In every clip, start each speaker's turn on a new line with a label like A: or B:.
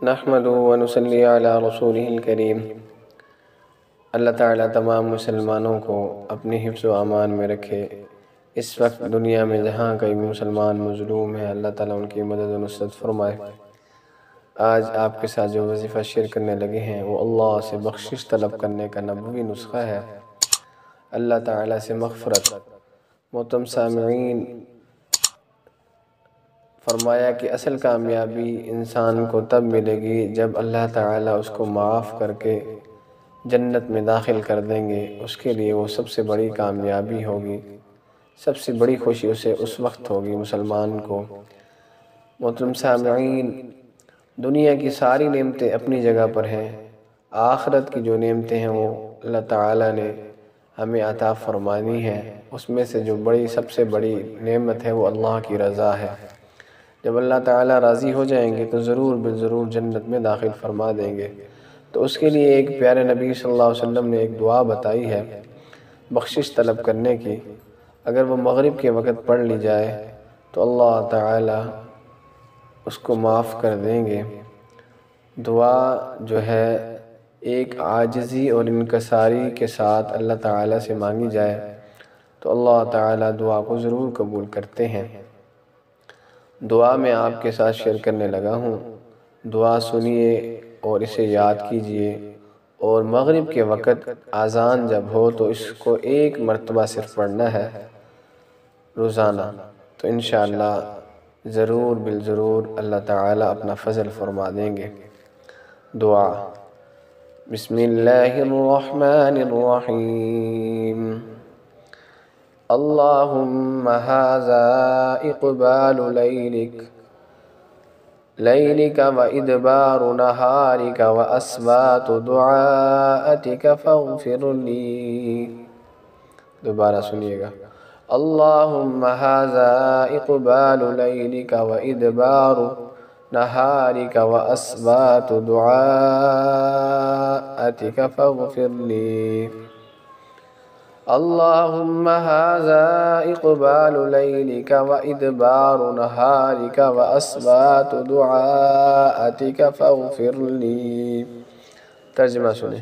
A: نحمد و نصلی علی رسولہ الکریم۔ اللہ تعالیٰ تمام مسلمانوں کو اپنی حفظ و امان میں رکھے۔ اس وقت دنیا میں جہاں کئی مسلمان مظلوم ہیں، اللہ تعالیٰ ان کی مدد و نصرت فرمائے۔ آج آپ کے ساتھ جو وظیفہ شیئر کرنے لگے ہیں وہ اللہ سے بخشش طلب کرنے کا نبوی نسخہ ہے، اللہ تعالیٰ سے مغفرت۔ محترم سامعین، فرمایا کہ اصل کامیابی انسان کو تب ملے گی جب اللہ تعالیٰ اس کو معاف کر کے جنت میں داخل کر دیں گے۔ اس کے لیے وہ سب سے بڑی کامیابی ہوگی، سب سے بڑی خوشی اسے اس وقت ہوگی مسلمان کو۔ محترم سامعین، دنیا کی ساری نعمتیں اپنی جگہ پر ہیں، آخرت کی جو نعمتیں ہیں وہ اللہ تعالیٰ نے ہمیں عطا فرمانی ہیں۔ اس میں سے جو سب سے بڑی نعمت ہے وہ اللہ کی رضا ہے۔ جب اللہ تعالیٰ راضی ہو جائیں گے تو ضرور بالضرور جنت میں داخل فرما دیں گے۔ تو اس کے لیے ایک پیارے نبی صلی اللہ علیہ وسلم نے ایک دعا بتائی ہے بخشش طلب کرنے کی۔ اگر وہ مغرب کے وقت پڑھ لی جائے تو اللہ تعالیٰ اس کو معاف کر دیں گے۔ دعا جو ہے ایک عاجزی اور انکساری کے ساتھ اللہ تعالیٰ سے مانگی جائے تو اللہ تعالیٰ دعا کو ضرور قبول کرتے ہیں۔ دعا میں آپ کے ساتھ شیئر کرنے لگا ہوں، دعا سنیے اور اسے یاد کیجئے، اور مغرب کے وقت اذان جب ہو تو اس کو ایک مرتبہ صرف پڑھنا ہے روزانہ، تو انشاءاللہ ضرور بالضرور اللہ تعالیٰ اپنا فضل فرما دیں گے۔ دعا۔ بسم اللہ الرحمن الرحیم۔ اللہم ھذا اقبال لیلک و ادبار نہارک و اسبات دعائتک فاغفر لی۔ دوبارہ سنیے گا۔ اللہم ھذا اقبال لیلک و ادبار نہارک و اسبات دعائتک فاغفر لی۔ اللہم ھذا اقبال لیلک و ادبار نہارک و اسبات دعائتک فاغفر لی۔ ترجمہ سنیں۔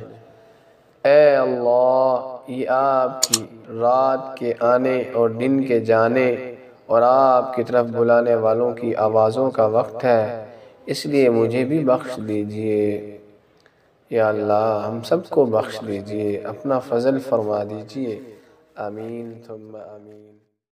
A: اے اللہ، یہ آپ کی رات کے آنے اور دن کے جانے اور آپ کی طرف بلانے والوں کی آوازوں کا وقت ہے، اس لیے مجھے بھی بخش دیجئے۔ یا اللہ، ہم سب کو بخش دیجئے، اپنا فضل فرما دیجئے۔ آمین ثم آمین۔